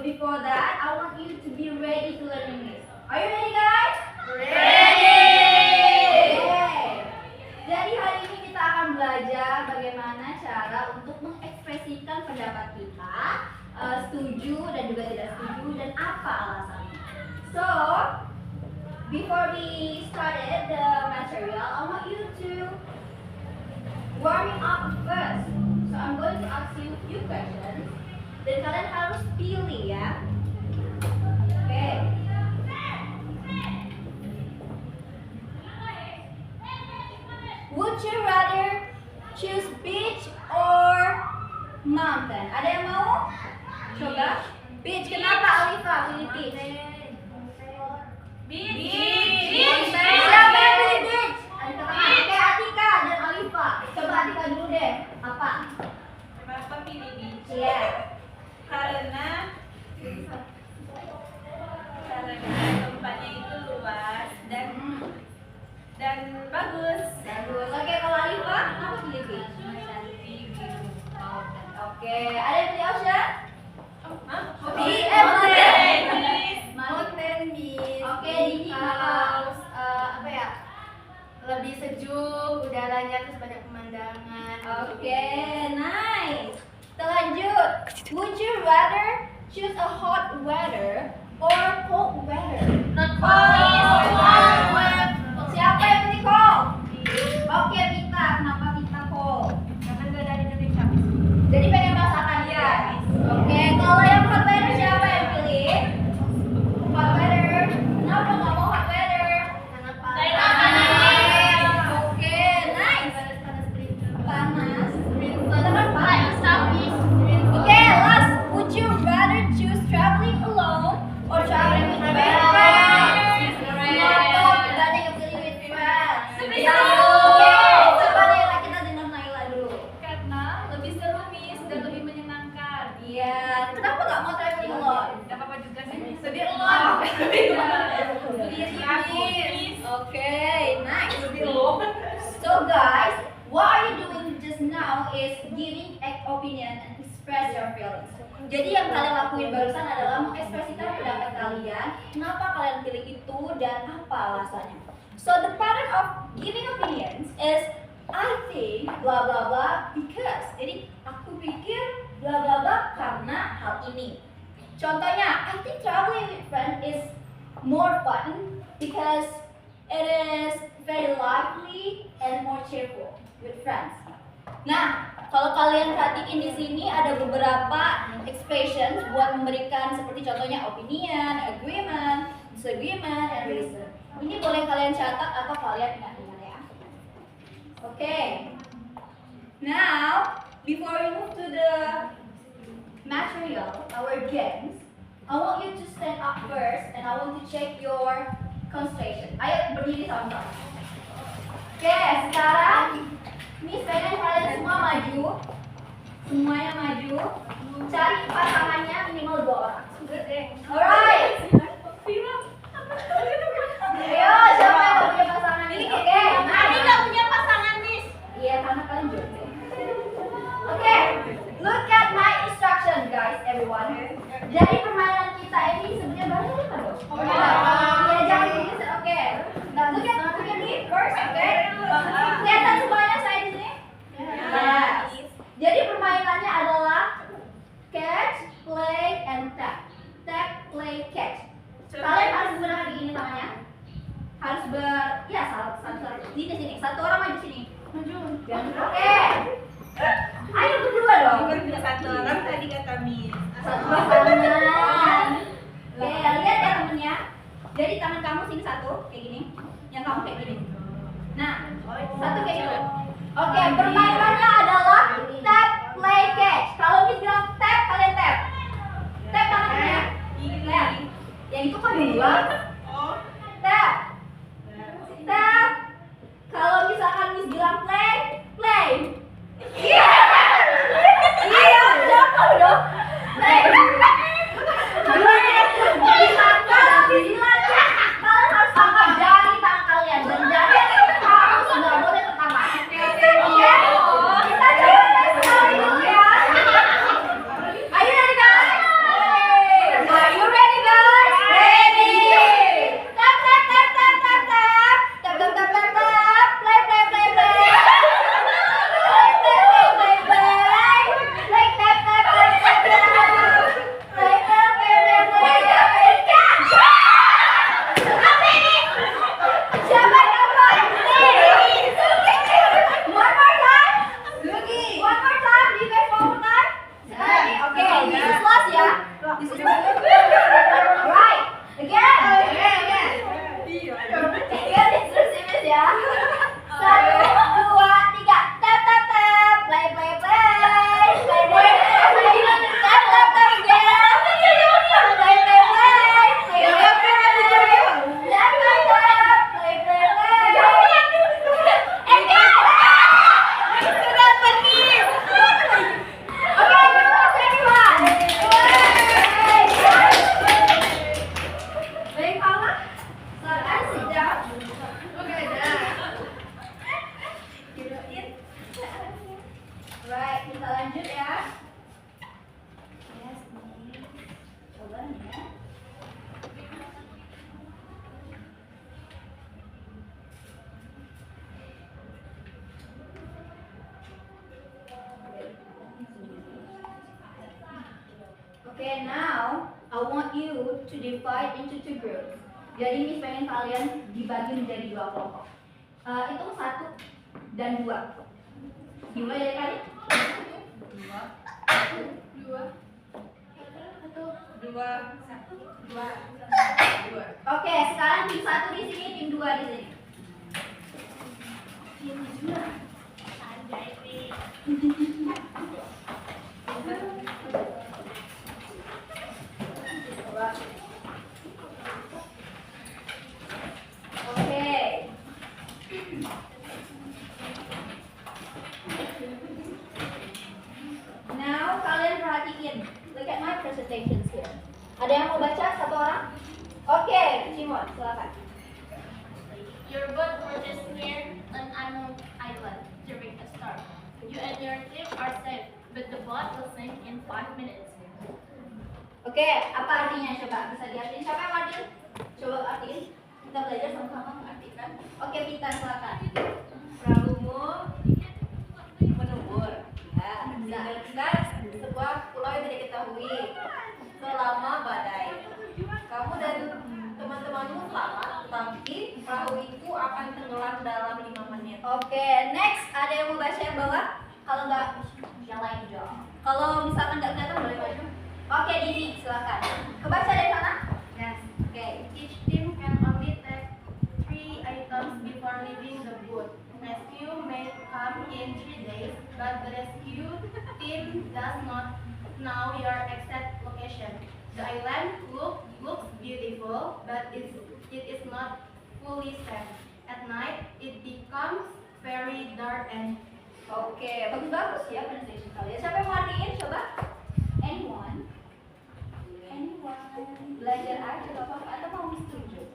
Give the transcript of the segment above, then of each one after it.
before that, I want you to be ready to learn English. Are you ready, guys? Ready! Okay. Jadi hari ini kita akan belajar bagaimana cara untuk mengekspresikan pendapat kita, setuju dan juga tidak setuju, dan apa alasannya. So, before we started the material, I want you to warming up first. So I'm going to ask you a few questions. Dan kalian harus pilih ya. Oke. Would you rather choose beach or mountain? Ada yang mau? Coba. Beach. Kenapa Alifa pilih beach? Beach. Siapa yang pilih beach? Oke, Atika dan Alifa. Coba Atika dulu deh. Apa? Kenapa pilih beach? Iya. Karena tempatnya itu luas dan bagus. Bagus. Oke, kalau Alifa, kenapa pilih beach? Oke, ada yang pilih Ocean? Mountain beach. Oke, Dini House, apa ya? Lebih sejuk, udaranya terus banyak pemandangan. Oke, nice. Kita lanjut. Would you rather choose a hot weather or cold weather? Not Cold. Siapa yang pilih cold? Oke, Vita. Kenapa Vita cold? Karena nggak dari Indonesia. Jadi pengen merasakan ya. Oke, kalau yang hot weather siapa yang pilih? Hot weather. Kenapa nggak mau hot weather? Karena Panas. Oke, nice. Panas. Oke, last. Would you rather choose traveling alone or traveling with friends? Kenapa banyak yang pilih with friends? Oke, coba deh kita dengar Naila dulu. Karena lebih seru Miss dan lebih menyenangkan. Iya, kenapa nggak mau traveling alone? Gak apa-apa juga sih. Sedih alone. Sendiri Miss. Okay, nice. So guys, what are you doing just now is giving opinion and express your feelings. Jadi yang kalian lakuin barusan adalah mengekspresikan pendapat kalian, kenapa kalian pilih itu dan apa alasannya. So the pattern of giving opinions is I think blah blah blah because. Jadi aku pikir blah blah blah karena hal ini. Contohnya, I think traveling with friends is more fun because it is very lively and more cheerful with friends. Nah, kalau kalian perhatiin di sini ada beberapa expressions buat memberikan seperti contohnya opinion, agreement, disagreement, and reason. Ini boleh kalian catat atau kalian ingat-ingat ya. Okay. Now, before we move to the material, our games, I want you to stand up first and I want to check your concentration. Ayo berdiri sama-sama. Oke, sekarang Miss pengen kalian semua maju. Semuanya maju. Cari pasangannya minimal 2 orang. Alright. Ayo, siapa yang mau punya pasangan nih? Oke. Ani nggak punya pasangan Miss. Iya, karena kalian jodoh. Oke, look at my instruction guys, everyone. Jadi permainan kita ini sebenarnya baru apa dong? Iya, jangan begitu. Oke. Nah, look at me first, oke? Kelihatan semuanya saya di sini? Yes. Jadi permainannya adalah catch, play, and tap. Tap, play, catch. Kalian harus benar ini tangannya. Harus ya satu. Sini. Satu orang maju sini. Oke. Ayo berdua dong. Satu orang tadi kata Miss. Satu pasangan. Oke, lihat ya temennya. Jadi tangan kamu sini satu, kayak gini. Yang kamu kayak gini. Nah, satu kayak gitu. Oke, permainannya adalah tap, play, catch. Kalau Miss bilang tap, kalian tap. Tap tangannya. Lihat. Yang itu kan dua. Tap. Tap. Kalau misalkan Miss bilang play, play. Iya. Iya, jangan dong. Play. Kalian harus angkat jari tangan kalian dan jari harus nggak boleh tertawa. Oke? Kita coba tes sekali dulu ya. Ayo dari kalian. to divide into two groups. Jadi Miss pengen kalian dibagi menjadi dua kelompok. Hitung 1 dan 2. Dimulai dari kalian. 2. Oke, sekarang tim 1 di sini, tim 2 di sini. Coba. Oke. Now kalian perhatiin. Look at my presentations here. Ada yang mau baca satu orang? Oke, Cimon, silakan. Your boat were just near an unknown island during a storm. You and your team are safe, but the boat will sink in 5 minutes. Oke, apa artinya coba? Bisa diartiin? Siapa yang artiin? Coba artiin. Kita belajar sama-sama mengartikan. Oke, Pita, silakan. Perahumu menubur. Ya, bisa. Meninggalkan sebuah pulau yang tidak diketahui selama badai. Kamu dan teman-temanmu selamat, tapi perahu itu akan tenggelam dalam 5 menit. Oke, next. Ada yang mau baca yang bawah? Kalau nggak, yang lain dong. Kalau misalkan nggak kelihatan boleh baca. Oke, Dini, silakan. Kebaca dari sana? Yes. Oke. Each team can only take 3 items before leaving the boat. Rescue may come in 3 days, but the rescue team does not know your exact location. The island looks beautiful, but it is not fully safe. At night, it becomes very dark and Oke, bagus-bagus ya presentation kalian. Siapa yang mau artiin? Coba. Anyone? Belajar aja gak apa-apa. Atau mau Miss tunjuk?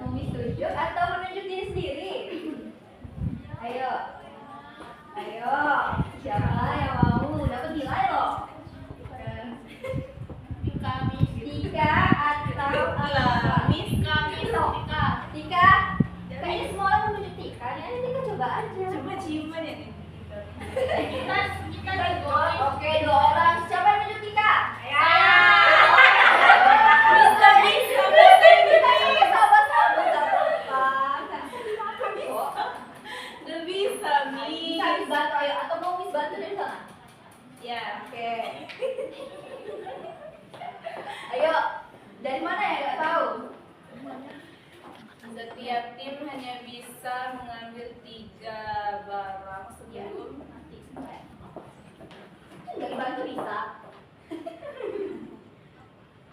Mau Miss tunjuk atau menunjuk diri sendiri? Ayo. Ayo. Siapa yang mau? Dapat nilai loh. Tika atau Alfa? Tika. Kayaknya semua orang menunjuk Tika. Ini Tika coba aja. Cuma ciuman ya nih. Oke, 2 orang. Siapa yang menunjuk Tika? Bantu, ayo. Atau mau Miss bantu dari sana? Ya. Oke. Ayo. Dari mana ya? Gak tahu. Setiap tim hanya bisa mengambil 3 barang sebelum Nanti sebentar. Nggak dibantu bisa.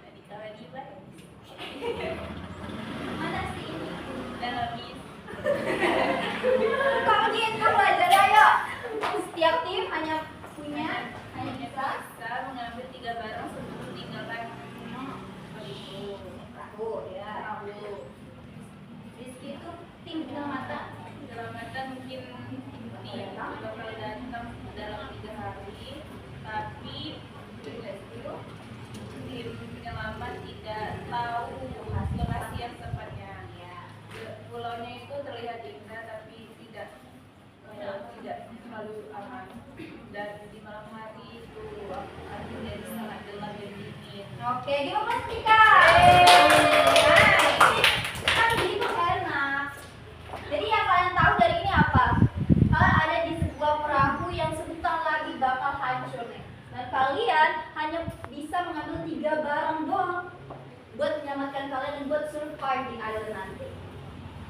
tadi tiba-tiba Mana sih ini? dan habis. Kamu kita belajar ayo. Setiap tim hanya bisa Bisa mengambil 3 barang sebelum meninggalkan itu. perahu ya. Perahu. Rizky itu tim penyelamatan. Penyelamatan mungkin tim bakal datang dalam 3 hari, tapi tim penyelamat tidak tahu lokasi yang tepatnya. Pulaunya itu terlihat indah tapi tidak terlalu aman, dan di malam hari itu akhirnya sangat gelap dan dingin. Oke, gimana Mas Tika? Kan gitu enak. Jadi yang kalian tahu dari ini apa? Kalian ada di sebuah perahu yang sebentar lagi bakal hancur nih. Dan kalian hanya bisa mengambil 3 barang doang buat menyelamatkan kalian dan buat survive di island nanti.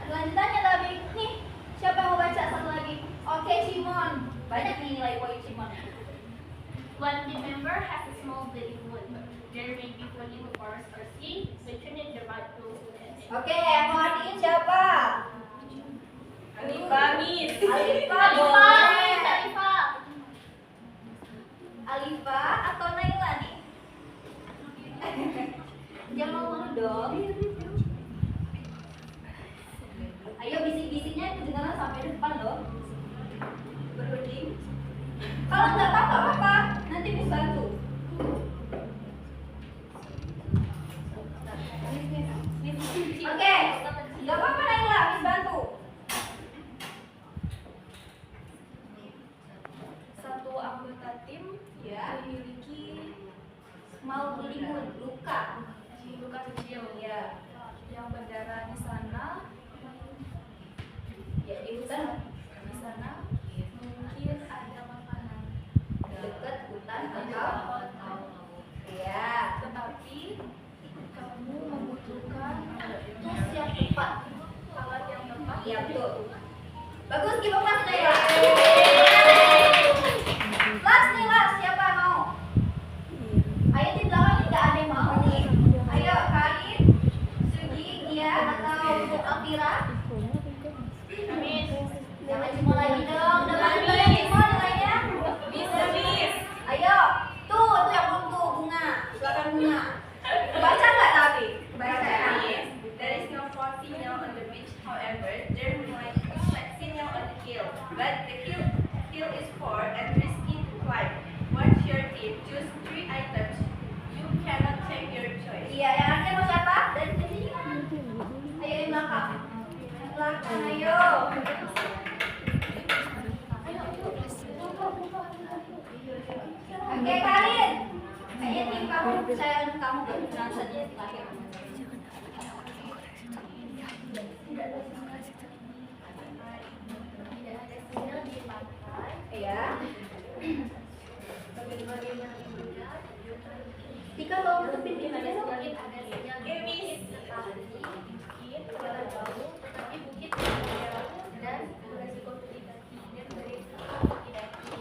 Ada lanjutannya tapi nih, siapa yang mau baca satu lagi? Oke, Cimon. Banyak nih nilai poin Cimon. One team member has a small bloody wound. There may be flooding forest or sea, but you need the right tools to get it. Oke, yang mau artiin siapa? Alifa, Miss. Alifa, Alifa, boleh. Alifa. Alifa atau Naila nih? Jangan malu dong. Ayo bisik-bisiknya kedengaran sampai depan loh. Berunding. Kalau nggak tahu nggak apa-apa, nanti Miss bantu. Oke, nggak apa-apa Naila, Miss bantu. Satu anggota tim Ya, memiliki mau beli timbun, luka. Luka kecil. Ya, Yang berdarah di sana. ya di hutan Di sana mungkin ada makanan. dekat hutan atau ya. Tetapi kamu membutuhkan Tools yang tepat. alat yang tepat. Iya betul. Bagus, kita kelas ya. Kelas nih, kelas siapa yang mau? Ayo di belakang ini nggak ada yang mau nih. Ayo Karin, Sugi, Dia atau Alvira. Miss. Jangan cuma lagi dong. Depan kalian semua nilainya. Miss. Ayo, tuh yang belum tuh bunga. Silakan bunga. Baca nggak tapi? Baca ya. Yes. There is no fourth signal on the beach. However, there might be a signal on the hill. But the hill is far and risky to climb. What's your tip? Choose 3 items. You cannot take your choice. Iya, yang akhir mau siapa? Dari sini. Ayo yang belakang. Belakang, ayo. Oke, Karin. Kayaknya tim kamu percaya kamu kebetulan saja terakhir. Tidak ada sinyal di pantai. Iya. Bagaimana ibunya? Tika mau tutupin gimana sih? Mungkin ada sinyal di bukit sekali, bukit jalan jauh, tetapi bukit tidak jauh dan beresiko mendekati dan beresiko mendekati.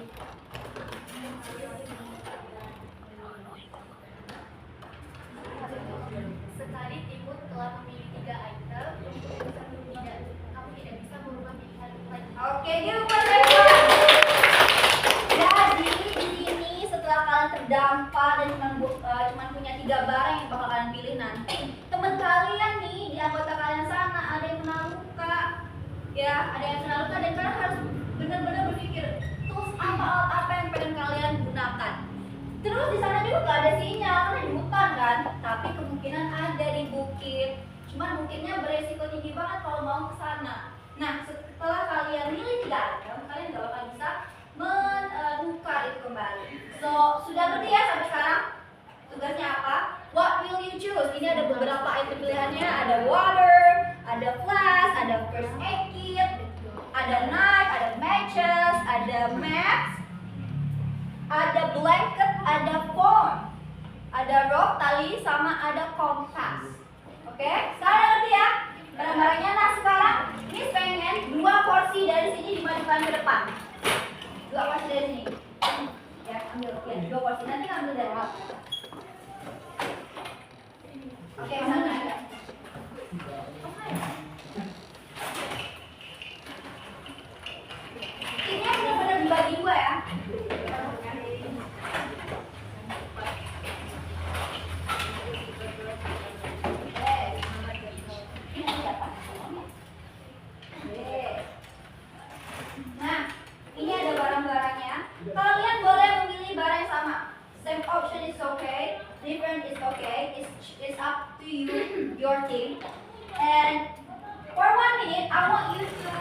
Sekali timun telah memilih 3 item, kamu tidak bisa merubah pilihan lain. Oke, yuk buat Jadi di sini setelah kalian terdampar dan cuman punya 3 barang yang bakal kalian pilih nanti, teman kalian nih di anggota kalian sana ada yang kena luka, ya ada yang kena luka dan kalian harus benar-benar berpikir tools apa alat apa yang pengen kalian gunakan. Terus di sana juga gak ada sinyal karena di hutan kan, tapi kemungkinan ada di bukit. Cuman bukitnya beresiko tinggi banget kalau mau ke sana. Nah, setelah kalian milih 3 item, kalian gak bakal bisa menukar itu kembali. So, sudah ngerti ya sampai sekarang? Tugasnya apa? What will you choose? Ini ada beberapa item pilihannya. Ada water, ada flash, ada first aid kit, ada knife, ada matches, ada maps, ada blanket, ada phone, ada rope, tali, sama ada kompas. Oke, sekarang ngerti ya? Barang-barangnya. Nah sekarang, Miss pengen 2 porsi dari sini dimajukan ke depan. 2 porsi dari sini. Ya, ambil. Ya, 2 porsi. Nanti ambil dari bawah. Oke, mana ya? Kitnya benar-benar dibagi 2 ya. Nah, ini ada barang-barangnya. Kalian boleh memilih barang yang sama. Same option is okay, different is okay. It's up to you, your team. And for 1 minute, I want you to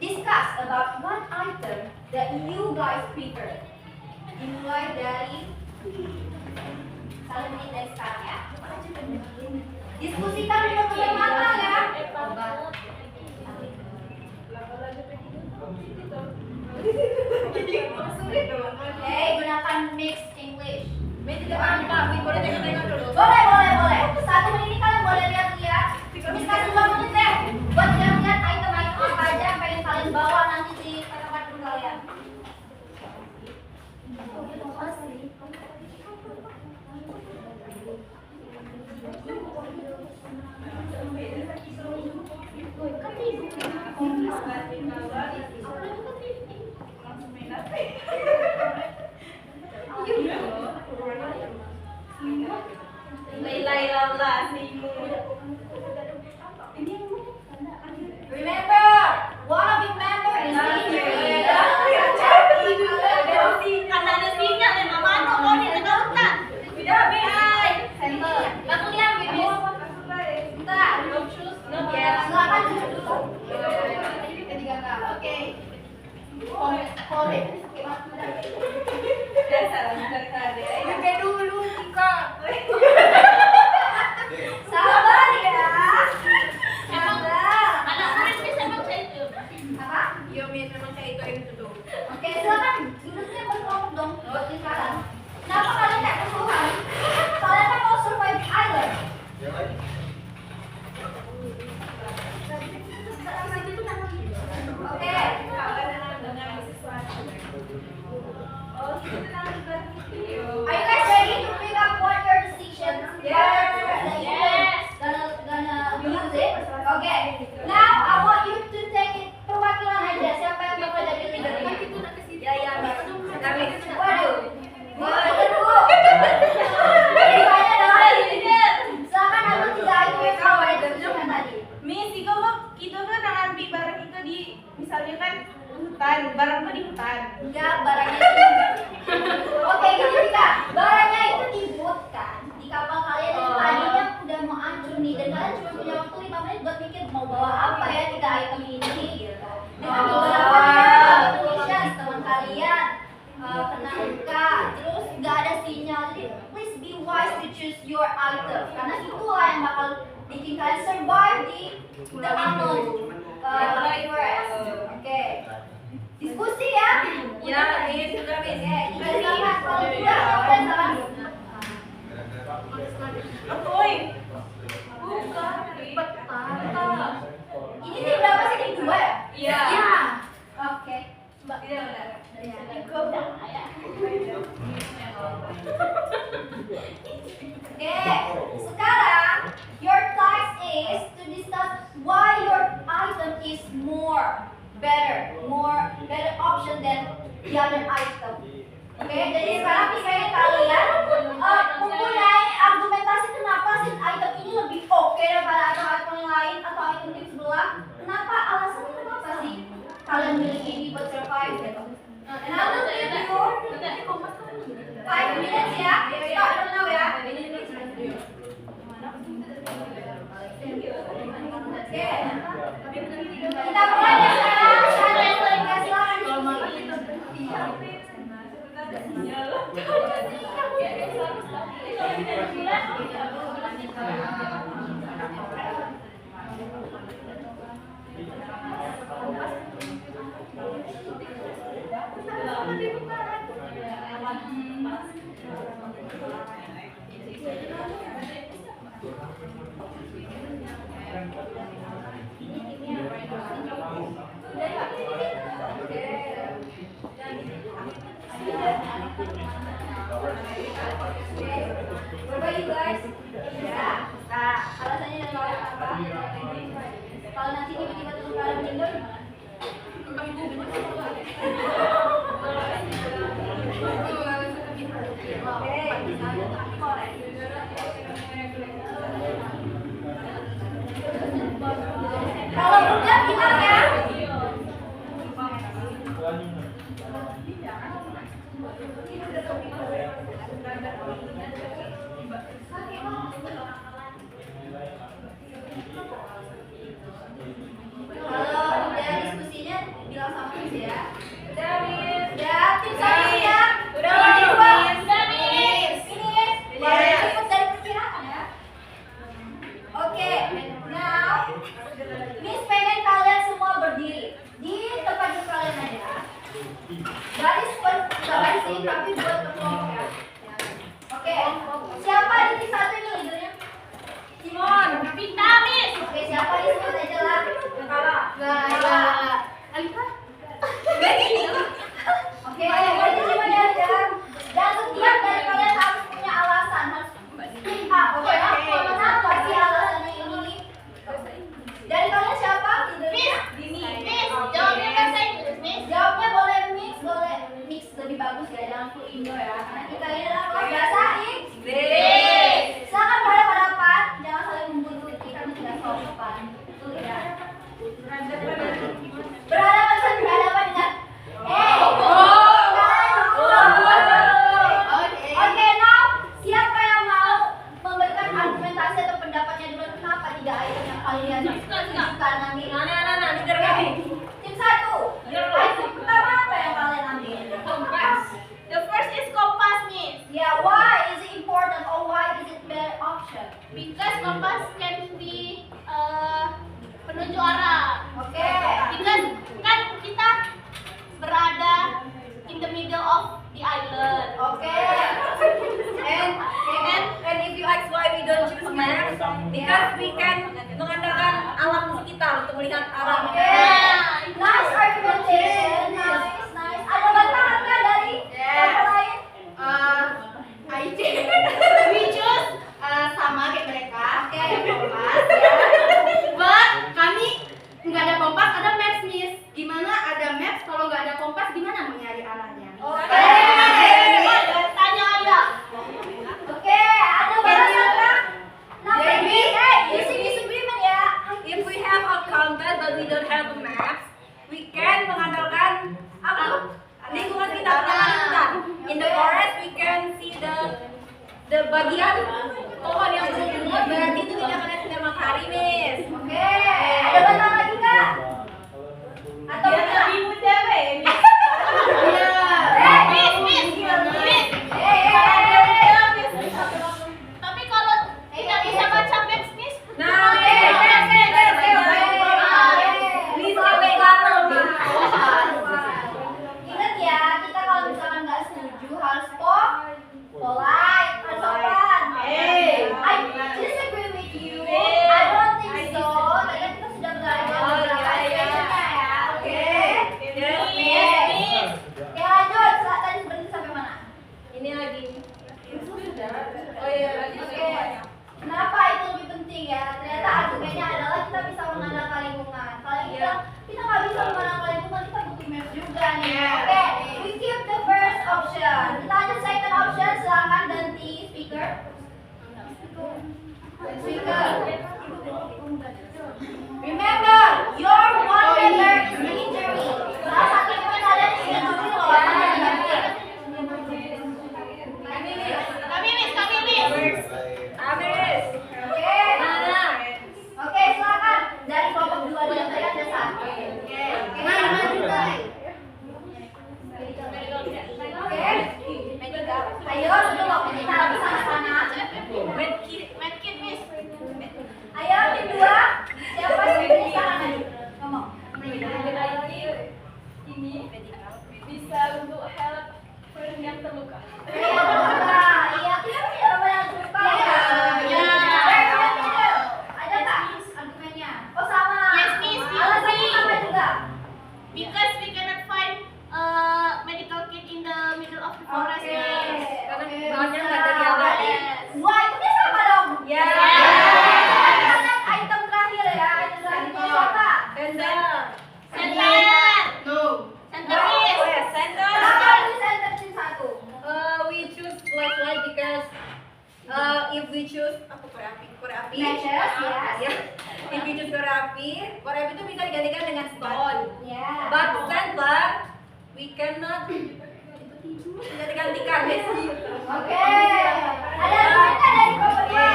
discuss about one item that you guys prefer. Dimulai dari kalian menit dari sekarang ya. Diskusikan dengan matang ya. Hey, gunakan mixed English. Boleh. 1 menit ini kalian boleh lihat-lihat. Miss kasih 2 menit deh buat lihat-lihat item-item apa aja yang pengen kalian bawa nanti di tempat kalian. wise to choose your item karena itulah yang bakal bikin kalian survive di the unknown universe. Oke. Diskusi ya. Ya, ini sudah Oke, kita silakan kalau tidak ada salah. Apoy. Bukan. Peta. Ini tim berapa sih? Tim 2 ya? Iya. Iya. Oke. Iya benar. Oke, sekarang your task is to discuss why your item is better option than the other item. Oke, jadi sekarang misalnya kalian mempunyai argumentasi kenapa sih item ini lebih oke daripada item yang lain atau item di sebelah. Kenapa? Alasannya kenapa sih kalian milih ini buat survive gitu? And I will give you 5 minutes ya. Start from now ya. Oke. Kita mulai ya sekarang. Berapa you guys? Ya. Nah, alasannya dari kalian apa? Kalau nanti tiba-tiba tuh kalian meninggal gimana? Kalau udah bilang ya. Kalau udah diskusinya bilang sama Miss ya. Udah Miss. Ya, tim satu ya. Udah Miss. Ini boleh cepet dari perkiraan ya. Oke, now Miss pengen kalian semua berdiri di tempat duduk kalian aja. Garis buat garis tapi buat kelompok ya. Oke, siapa di tim satu ini leadernya? Simon. Kita, Miss. Oke, siapa di sebut aja lah. Kakak. Alika. Oke, berarti Simon ya. Dan setiap dari kalian harus punya alasan, harus speak up. Oke, kenapa sih alasannya ini? Dari kalian siapa? Miss. Miss. Jawabnya bahasa Inggris, Miss. Jawabnya boleh mix lebih bagus ya, jangan full Indo ya. Karena kita ini adalah kelas bahasa Inggris. Silakan berhadapan, jangan saling membunuh kita tidak sopan. Betul ya. Berhadapan dengan Oke, now siapa yang mau memberikan argumentasi atau pendapatnya dulu kenapa tidak item yang kalian suka nanti? Tim satu. Item pertama apa yang kalian ambil? Kompas. The first is kompas, Miss. Yeah, why is it important or why is it better option? Because kompas can be penunjuk arah. Oke. Because kan kita berada in the middle of the island. Oke. And if you ask why we don't choose maps, because we can mengandalkan alam sekitar untuk melihat alam. Oke. Nice argumentation. Nice. Ada bantahan nggak dari yang lain? IC. We choose sama kayak mereka. Oke. Ada kompas. But kami nggak ada kompas, ada maps, Miss. Gimana ada maps kalau nggak ada kompas? Gimana mau nyari arahnya? Oke. Tanya ayah. Oke. Ada balasan nggak? Maybe. Using disagreement ya. If we have a compass but we don't have a map, we can mengandalkan If we choose korek api. Matches, yes. Ya. If we choose korek api itu bisa digantikan dengan stone. Yeah. But Santa, we cannot tidak digantikan. Oke. Ada argumennya dari kelompoknya.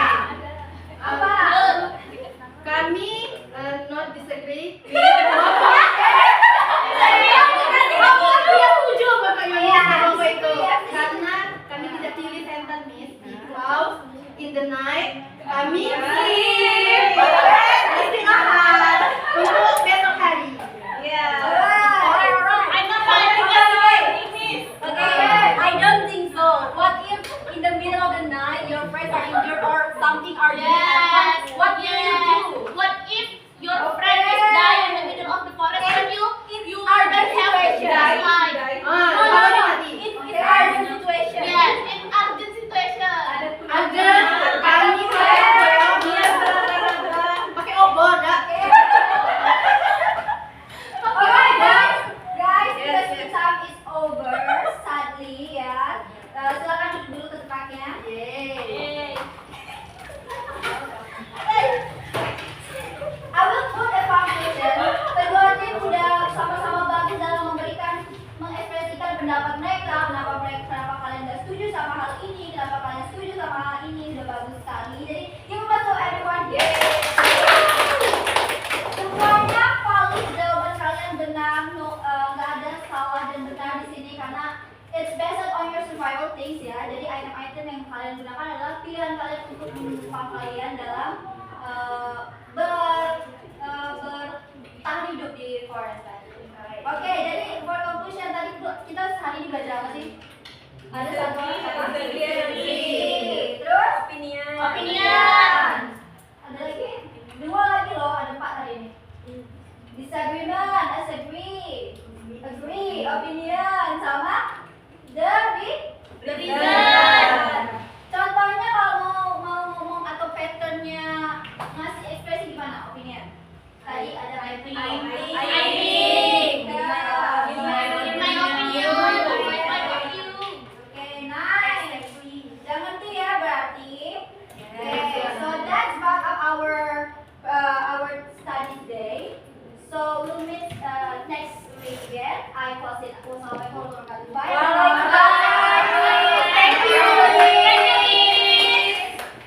Apa? Kami not disagree. Dia setuju Bapak Yohanes kelompok itu karena kami tidak pilih center Miss because in the night kami istirahat untuk besok hari. Alright. I'm not fighting again, Miss. Okay, I don't think so. What if in the middle of the night your friends are injured or something are Yes. happened? What will you do? What if your friend is dying in the middle of the forest and you Are don't the have situation? flashlight? Kalau mati. It's urgent situation. Yes, in urgent situation. Ada kami pakai obor dah. Alright guys, Yes, because the yes. time is over, sadly ya. Silakan duduk dulu ke tempatnya. Yay. I will put a foundation. Kedua tim udah sama-sama bagus dalam mengekspresikan pendapat mereka. Kenapa kalian gak setuju sama hal ini? Kenapa kalian setuju sama hal ini? Udah bagus sekali. Jadi give it up to everyone. Semuanya valid, jawaban kalian benar. Nggak ada salah dan benar di sini karena it's based on your survival things ya. Jadi item-item yang kalian gunakan adalah pilihan kalian untuk menumpang kalian dalam bertahan hidup di forest tadi. Oke, jadi for conclusion tadi kita hari ini belajar apa sih? Ada satu